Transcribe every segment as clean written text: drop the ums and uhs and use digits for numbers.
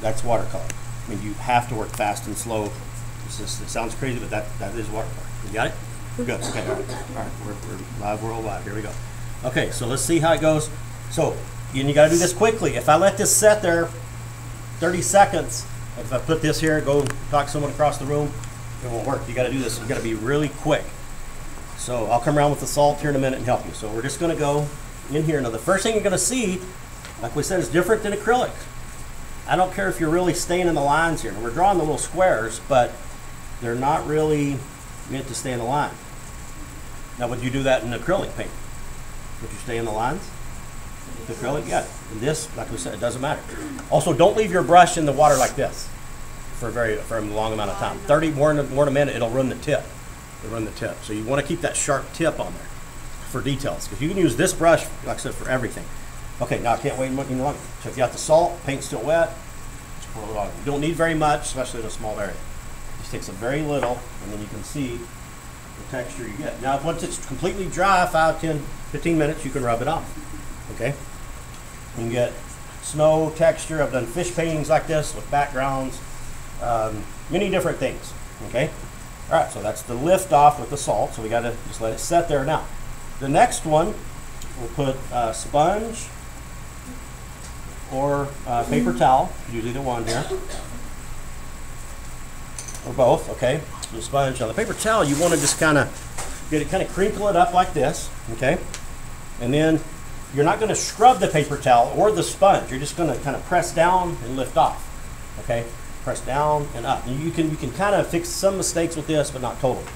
That's watercolor. I mean, you have to work fast and slow. It sounds crazy, but that is watercolor. You got it? We're good. Okay, all right. We're live worldwide. Here we go. Okay, so let's see how it goes. So, you got to do this quickly. If I let this set there 30 seconds, if I put this here, go talk to someone across the room, it won't work. You got to do this. You got to be really quick. So I'll come around with the salt here in a minute and help you. So we're just going to go in here. Now the first thing you're going to see, like we said, is different than acrylic. I don't care if you're really staying in the lines here. We're drawing the little squares, but they're not really meant to stay in the line. Now would you do that in acrylic paint? Would you stay in the lines? With acrylic, yeah. And this, like we said, it doesn't matter. Also, don't leave your brush in the water like this for a long amount of time. 30 more than a minute, it'll ruin the tip. It'll ruin the tip. So you want to keep that sharp tip on there for details, because you can use this brush, like I said, for everything. Okay, now I can't wait any longer. So if you got the salt, paint's still wet, just pour a little on. You don't need very much, especially in a small area. Just takes a very little, and then you can see the texture you get. Now, once it's completely dry, 5, 10, 15 minutes, you can rub it off. Okay? You can get snow texture. I've done fish paintings like this with backgrounds, many different things. Okay? All right, so that's the lift off with the salt. So we got to just let it set there now. The next one, we'll put sponge or paper towel. Use either one here, or both. Okay. The sponge. On the paper towel, you want to just kind of get it, kind of crinkle it up like this. Okay, and then you're not going to scrub the paper towel or the sponge. You're just going to kind of press down and lift off. Okay, press down and up. And you can kind of fix some mistakes with this, but not totally.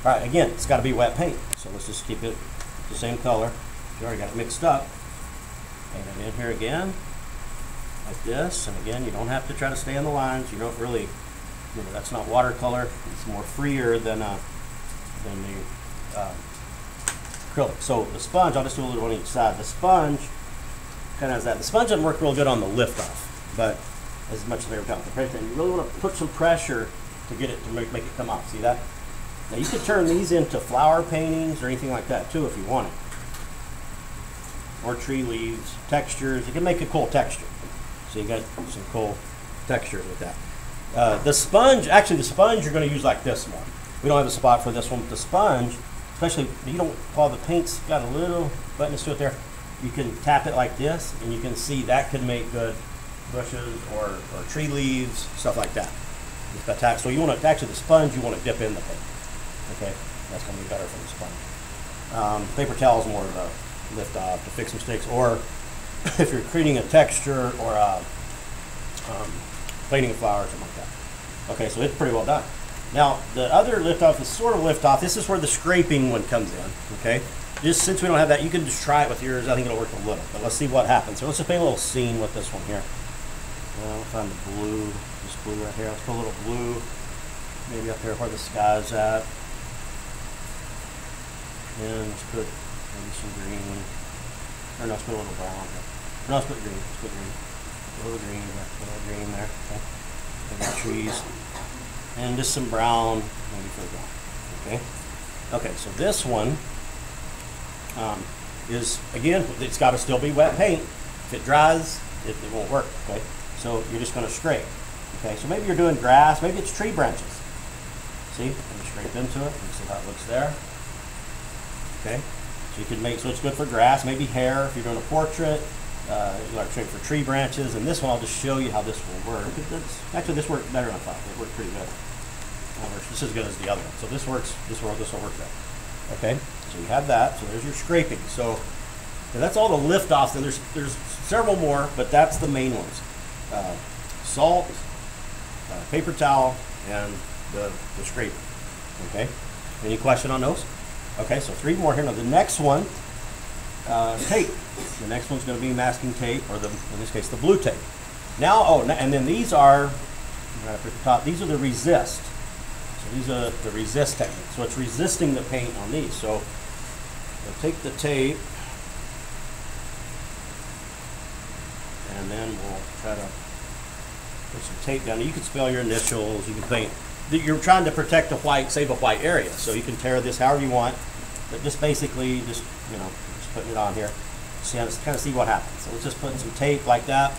All right. Again, it's got to be wet paint. So let's just keep it the same color. You already got it mixed up. Paint it in here again, like this. And again, you don't have to try to stay on the lines. You don't really, that's not watercolor. It's more freer than the acrylic. So the sponge, I'll just do a little on each side. The sponge kind of has that. The sponge doesn't work real good on the lift off, but as much as they were talking about the pressure, you really want to put some pressure to get it to make it come off. See that? Now you could turn these into flower paintings or anything like that too if you want it. Or tree leaves, textures. You can make a cool texture. So you got some cool texture with that. The sponge, actually the sponge you're going to use like this one. We don't have a spot for this one, but the sponge, especially you don't, while the paint's got a little buttons to it there, you can tap it like this and you can see that could make good bushes or tree leaves, stuff like that. So you want to, actually the sponge you want to dip in the paint. Okay, that's going to be better for the sponge. Paper towel is more of a lift off to fix mistakes, or if you're creating a texture or painting a flower or something like that. Okay, so it's pretty well done. Now the other lift off is sort of lift off. This is where the scraping one comes in. Okay, just since we don't have that, you can just try it with yours. I think it'll work a little, but let's see what happens. So let's just paint a little scene with this one here. I'll find the blue, this blue right here. Let's put a little blue, maybe up there where the sky's at. And let's put maybe some green. Or no, let's put a little brown here. No, let's put green. Let's put green. A little green there. A little green there. Okay. Maybe trees. And just some brown, maybe for the ground. Okay. Okay, so this one is, again, it's got to still be wet paint. If it dries, it won't work. Okay. So you're just going to scrape. Okay. So maybe you're doing grass. Maybe it's tree branches. See? Let me scrape into it and see how it looks there. Okay. So you can make, so it's good for grass, maybe hair if you're doing a portrait. You like to for tree branches, and this one I'll just show you how this will work. Actually, this worked better than I thought. It worked pretty good. This is as good as the other one. So this works. This will work better. Okay. So you have that. So there's your scraping. So that's all the lift offs. And there's several more, but that's the main ones. Salt, paper towel, and the scraping. Okay. Any question on those? Okay, so 3 more here. Now the next one, tape. The next one's going to be masking tape, or in this case, the blue tape. Now, and then these are, right up at the top, these are the resist. So these are the resist technique. So it's resisting the paint on these. So we'll take the tape, and then we'll try to put some tape down. You can spell your initials, you can paint. You're trying to protect the white, save a white area, so you can tear this however you want, but just basically just putting it on here. See, kind of see what happens. So let's just put some tape like that.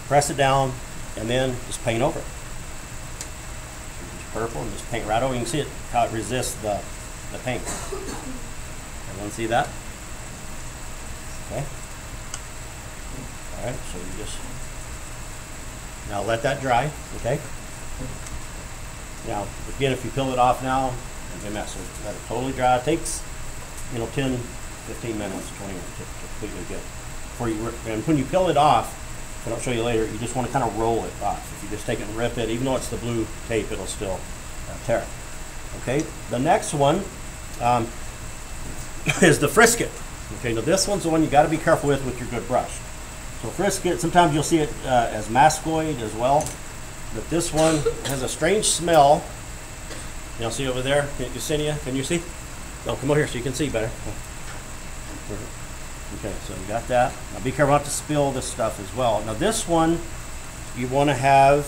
press it down, and then just paint over it. Just purple and just paint right over. You can see it, how it resists the paint. Everyone see that? Okay. All right, so you just, now let that dry, okay? Now, again, if you peel it off now, it's a mess. So let it totally dry. It takes, 10, 15 minutes, 20 minutes to completely get. And when you peel it off, and I'll show you later, you just want to kind of roll it off. If you just take it and rip it, even though it's the blue tape, it'll still tear it. Okay, the next one is the Frisket. Okay, now this one's the one you got to be careful with your good brush. So Frisket, sometimes you'll see it as mascoid as well, but this one has a strange smell. You see over there, Yesenia, can you see? Oh, come over here so you can see better. Okay, so you got that. Now be careful not to spill this stuff as well. Now this one, you want to have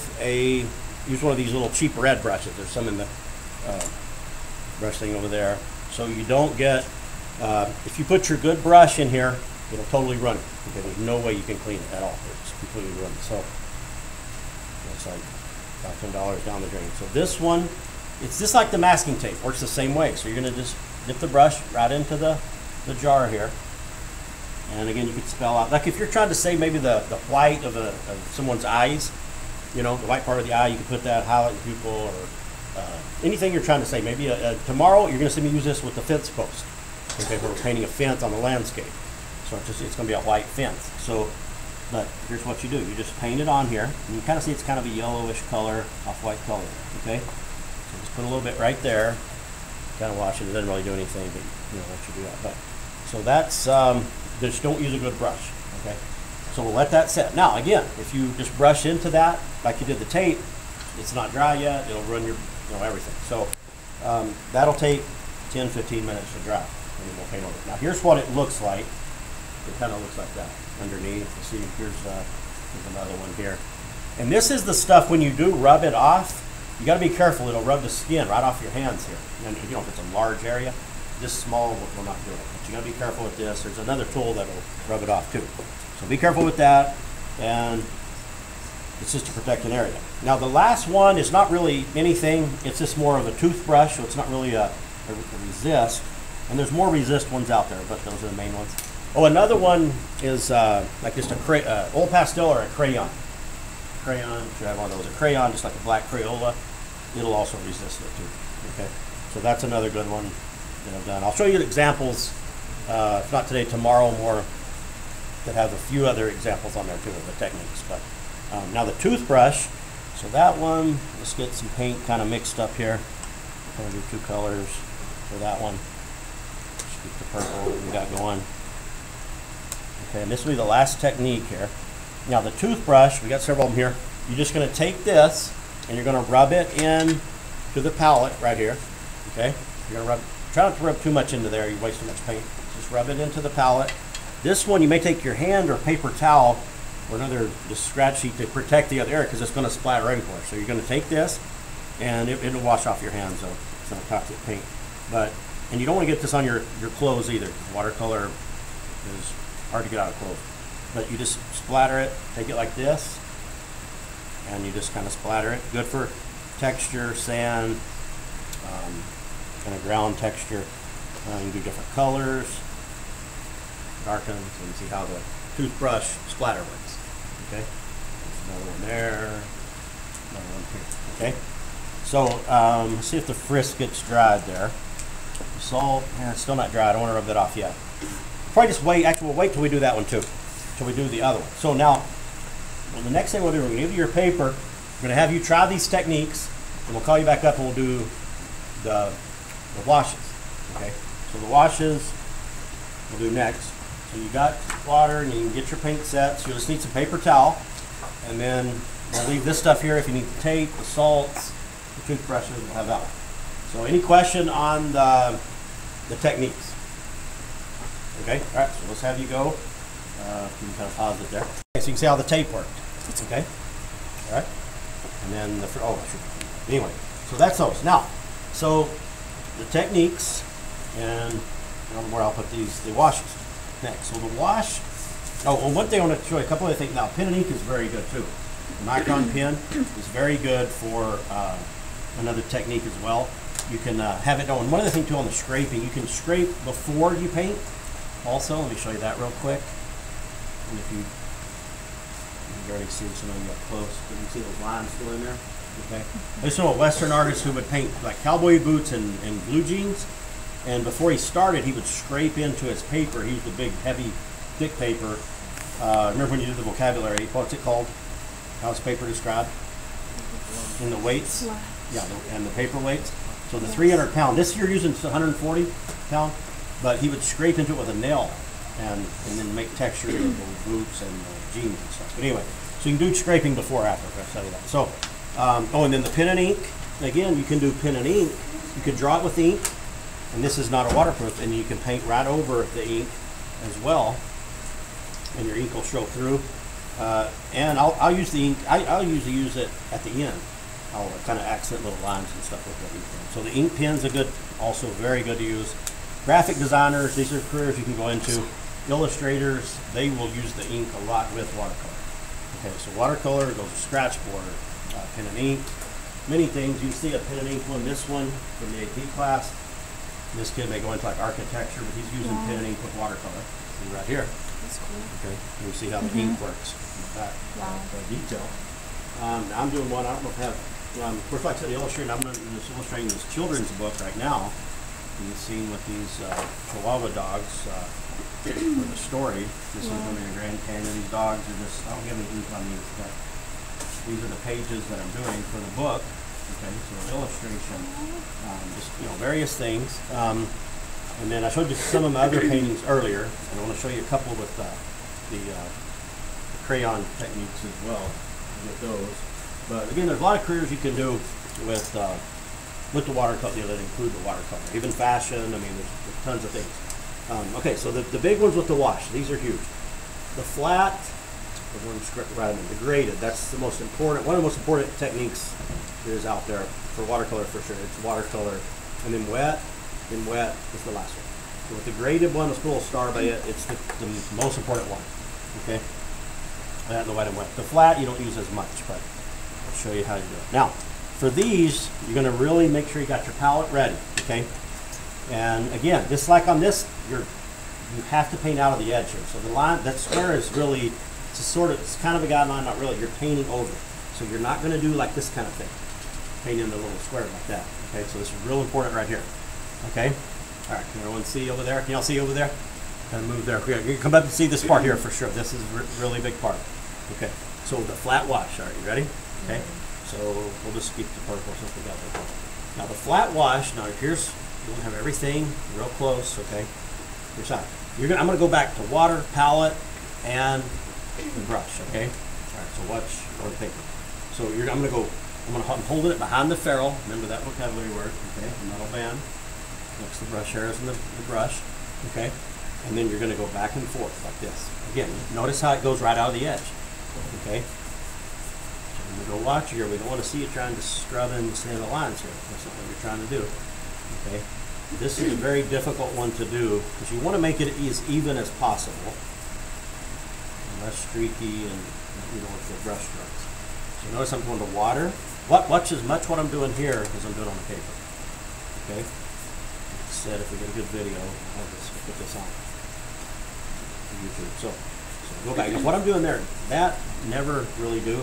use one of these little cheap red brushes. There's some in the brush thing over there. So you don't get, if you put your good brush in here, it'll totally run it. Okay, there's no way you can clean it at all. It's completely ruined. So it's like about $10 down the drain. So this one, it's just like the masking tape. Works the same way. So you're going to just dip the brush right into the jar here. And again, you could spell out, like if you're trying to say maybe the white of someone's eyes, the white part of the eye, you could put that, highlight pupil, or anything you're trying to say. Maybe tomorrow you're going to see me use this with the fence post. Okay, we're painting a fence on the landscape. So it's going to be a white fence. So, but here's what you do. You just paint it on here. And you kind of see it's kind of a yellowish color, off-white color. Okay? So just put a little bit right there. Kind of wash it. It doesn't really do anything, but let you do that. But so that's just don't use a good brush. Okay? So we'll let that set. Now again, if you just brush into that like you did the tape, it's not dry yet. It'll ruin your everything. So that'll take 10-15 minutes to dry, and then we'll paint over it. Now here's what it looks like. It kind of looks like that underneath. You see, here's another one here. And this is the stuff when you do rub it off, you got to be careful. It'll rub the skin right off your hands here. And if it's a large area, this small will not do it. But you got to be careful with this. There's another tool that'll rub it off too. So be careful with that. And it's just to protect an area. Now the last one is not really anything. It's just more of a toothbrush, so it's not really a resist. And there's more resist ones out there, but those are the main ones. Oh, another one is like just a old pastel or a crayon. Crayon, should have one of those. A crayon, just like a black Crayola, it'll also resist it too. Okay, so that's another good one that I've done. I'll show you examples, if not today, tomorrow, more that have a few other examples on there too of the techniques. But now the toothbrush, so that one, let's get some paint kind of mixed up here. I'm gonna do two colors for that one. Just get the purple that we got going. Okay, and this will be the last technique here. Now the toothbrush, we got several of them here. You're just going to take this and you're going to rub it in to the palette right here. Okay, you're going to try not to rub too much into there. You waste too much paint. Just rub it into the palette. This one you may take your hand or paper towel or another just scratch sheet to protect the other area because it's going to splatter everywhere. So you're going to take this and it'll wash off your hands. So it's not toxic paint. And you don't want to get this on your clothes either. Watercolor is hard to get out of clothes. But you just splatter it, take it like this, and you just kind of splatter it. Good for texture, sand, kind of ground texture. You can do different colors, darkens, and see how the toothbrush splatter works. Okay, there's another one there, another one here. Okay, so let's see if the Frisket's dried there. The salt, it's still not dry. I don't want to rub that off yet. Probably just wait. Actually, we'll wait till we do that one too, till we do the other one. So now, the next thing we'll do, we're going to give you your paper. We're going to have you try these techniques, and we'll call you back up and we'll do the washes. Okay. So the washes we'll do next. So you got water and you can get your paint set. So you'll just need some paper towel, and then we'll leave this stuff here if you need the tape, the salts, the toothbrushes. We'll have that one. So any question on the techniques? Okay, all right, so let's have you go. You can kind of pause it there. Okay, so you can see how the tape worked. Okay, all right. And then anyway, so that's those. Now, so the techniques, and where I'll put the washes next. So the wash, Oh, well, one thing I want to show you, a couple of things. Now, pen and ink is very good too. The micron pen is very good for another technique as well. You can have it on. One other thing too on the scraping, you can scrape before you paint. Also, let me show you that real quick. And if you already see some of you up close, but you see those lines still in there. Okay. I just know a Western artist who would paint like cowboy boots and blue jeans, and before he started, he would scrape into his paper. He used a big, heavy, thick paper. Remember when you did the vocabulary? What's it called? How's paper described? In the weights? Yeah, and the paper weights. So the 300 pound, this you're using 140 pound, but he would scrape into it with a nail and then make texture of the boots and jeans and stuff. But anyway, so you can do scraping before or after, I'll tell you that. So, oh, and then the pen and ink. Again, you can do pen and ink. You can draw it with ink, and this is not a waterproof, and you can paint right over the ink as well, and your ink will show through. And I'll use the ink. I'll usually use it at the end. I'll kind of accent little lines and stuff with the ink pen. So the ink pen's also very good to use. Graphic designers, these are careers you can go into. Illustrators, they will use the ink a lot with watercolor. Okay, so watercolor goes to scratch board, pen and ink, many things. You see a pen and ink one, this one from the AP class. This kid may go into like architecture, but he's using pen and ink with watercolor. See right here. That's cool. Okay, you see how the ink works. That detail. I'm doing one. I don't know if I have. Of course, like I said, illustrating. I'm just illustrating this children's book right now. And you've seen with these Chihuahua dogs for the story. This is one in the Grand Canyon. These dogs are just. I don't give any ink on these, but these are the pages that I'm doing for the book. Okay, so illustration, just various things. And then I showed you some of my other paintings earlier, and I want to show you a couple with the crayon techniques as well, with those. But again, there's a lot of careers you can do with the watercolor, that include the watercolor. Even fashion, I mean, there's tons of things. Okay, so the big ones with the wash, these are huge. The flat, the graded, that's the most important, one of the most important techniques there is out there for watercolor for sure. It's watercolor, and then wet is the last one. So with the graded one, let's put a little star by it, it's the most important one. Okay? And the wet and wet. The flat, you don't use as much, but I'll show you how you do it. Now, for these, you're going to really make sure you got your palette ready, okay? And again, just like on this, you have to paint out of the edge here. So the line, that square is really, it's kind of a guideline, not really. You're painting over. So you're not going to do like this kind of thing. Painting the little square like that. Okay, so this is real important right here. Okay? All right, can everyone see over there? Can y'all see over there? Kind of move there. You come up and see this part here for sure. This is a really big part. Okay, so the flat wash. All right, you ready? Okay, so we'll just keep the purple since we got the purple. Now the flat wash, now here's, you want to have everything real close, okay? Here's how. I'm going to go back to water, palette, and the brush, okay? All right, so watch on the paper. So I'm holding it behind the ferrule. Remember that vocabulary word, okay? The metal band. Next to the brush hairs and the brush, okay? And then you're going to go back and forth like this. Again, notice how it goes right out of the edge, okay? So I'm going to go watch here. We don't want to see you trying to scrub and sand the lines here. That's not what you're trying to do, okay? This is a very difficult one to do because you want to make it as even as possible, and less streaky and with the brush strokes. So notice I'm going to water. Watch as much what I'm doing here as I'm doing on the paper. Okay. Like I said, if we get a good video, I'll just put this on YouTube. So go back. Now, what I'm doing there, that never really do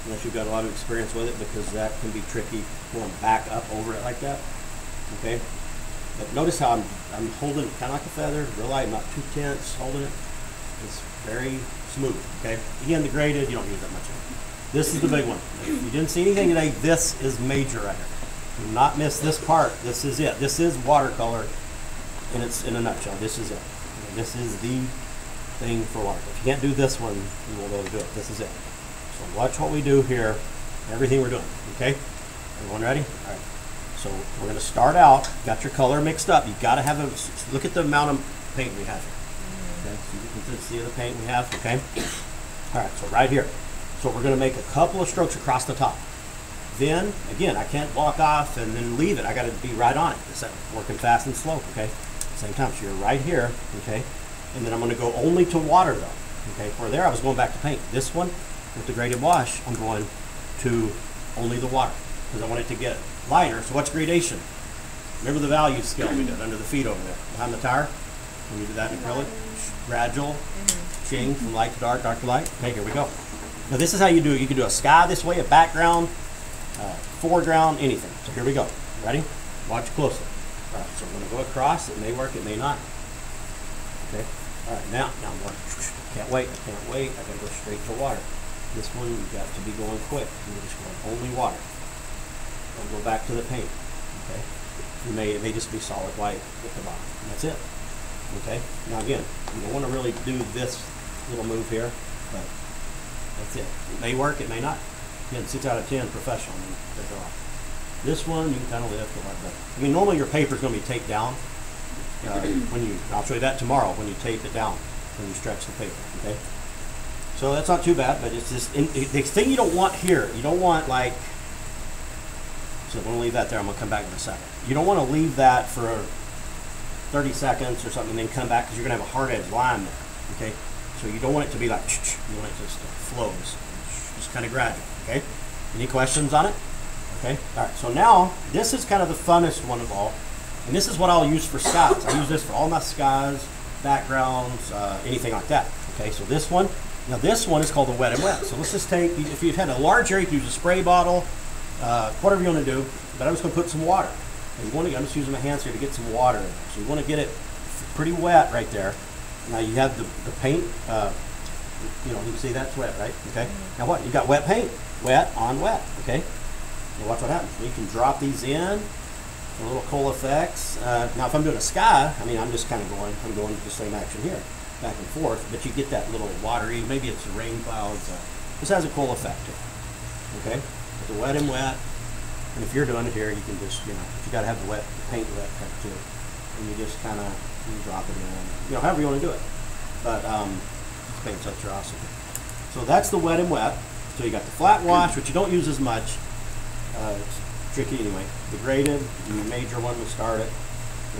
unless you've got a lot of experience with it, because that can be tricky going back up over it like that. Okay. But notice how I'm holding it kind of like a feather, real light, not too tense, holding it. It's very smooth, okay? Again, the graded, you don't use that much of it. This is the big one. If you didn't see anything today, this is major right here. Do not miss this part. This is it. This is watercolor, and it's in a nutshell. This is it. This is the thing for watercolor. If you can't do this one, you won't be able to do it. This is it. So watch what we do here, everything we're doing, okay? Everyone ready? All right. So we're going to start out, got your color mixed up. You've got to have look at the amount of paint we have here. Okay, so you can see the paint we have, okay? All right, so right here. So we're going to make a couple of strokes across the top. Then, again, I can't walk off and then leave it. I got to be right on it. It's working fast and slow, okay? Same time, so you're right here, okay? And then I'm going to go only to water though. Okay, for there I was going back to paint. This one with the graded wash, I'm going to only the water because I want it to get lighter. So what's gradation? Remember the value scale we did under the feet over there behind the tire? When you do that in acrylic, gradual change from light to dark, dark to light. Okay, here we go. Now this is how you do it. You can do a sky this way, a background, foreground, anything. So here we go. Ready? Watch closely. All right, so I'm going to go across. It may work, it may not. Okay. All right, now I'm going. Can't wait. I can't wait. I got to go straight to water. This one you got to be going quick. You're just going only water. I'll go back to the paint. Okay. It may just be solid white at the bottom. And that's it. Okay. Now again, you don't want to really do this little move here, but that's it. It may work. It may not. Again, 6 out of 10 professional. I mean, they're off. This one you can kind of lift a lot better. I mean, normally your paper is going to be taped down. I'll show you that tomorrow when you tape it down, when you stretch the paper. Okay. So that's not too bad, but it's just the thing you don't want here. You don't want like. So I'm going to leave that there. I'm going to come back in a second. You don't want to leave that for 30 seconds or something, and then come back because you're going to have a hard edge line there. Okay. So you don't want it to be like. You want it to just flows, just kind of gradual. Okay. Any questions on it? Okay, all right, so now this is kind of the funnest one of all, and this is what I'll use for skies. I use this for all my skies, backgrounds, anything like that. Okay, so this one, now this one is called the wet and wet. So let's just take, if you've had a large area, you can use a spray bottle, whatever you want to do, but I'm just going to put some water. And you want to, I'm just using my hands here to get some water in there. So you want to get it pretty wet right there. Now you have the paint, you can see that's wet, right? Okay, now what, you got wet paint, wet on wet, okay? Now watch what happens. You can drop these in, a little cool effects. Now if I'm doing a sky, I mean I'm just kind of going, I'm going to the same action here, back and forth, but you get that little watery, maybe it's the rain clouds. This has a cool effect here, okay? With the wet and wet, and if you're doing it here, you can just, you got to have the paint wet kind of too, and you just kind of, drop it in, however you want to do it. But this paint sets are awesome. So that's the wet and wet. So you got the flat wash, which you don't use as much. It's tricky anyway. The graded, the major one, we start it.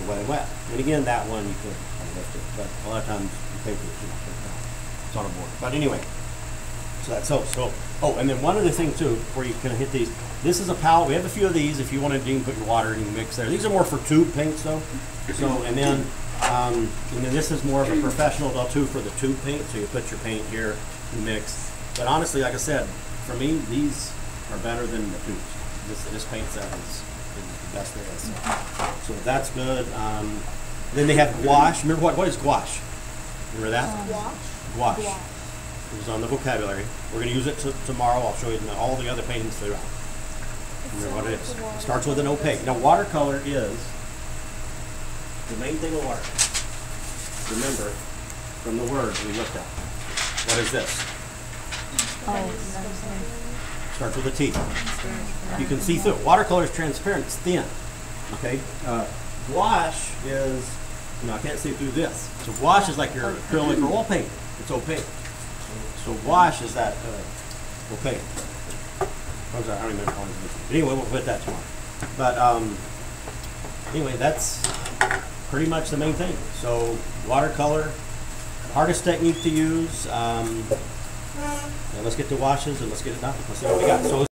The wet and wet. And again, that one you could lift it, but a lot of times the paper it's on a board. But anyway, so that's so. Oh, and then one other thing too, before you kind of hit these. This is a palette. We have a few of these. If you want to, you can put your water in and mix there. These are more for tube paints though. So and then this is more of a professional though too for the tube paint. So you put your paint here, you mix. But honestly, like I said, for me, these are better than the tubes. This paint set is the best there is. So that's good. Then they have gouache. Remember what is gouache? Remember that? Gouache. It was on the vocabulary. We're going to use it tomorrow. I'll show you all the other paintings throughout. Remember what it is. It starts with an opaque. Now watercolor is the main thing of watercolor. Remember from the words we looked at. What is this? Starts with a T. You can see through it. Watercolor is transparent. It's thin. Okay. Gouache is, I can't see through this. So gouache is like your acrylic or oil paint. It's opaque. So gouache is that opaque. I don't even remember. But anyway, we'll put that tomorrow. But anyway, that's pretty much the main thing. So watercolor, hardest technique to use. Let's get the washes and let's get it done. Let's see what we got. So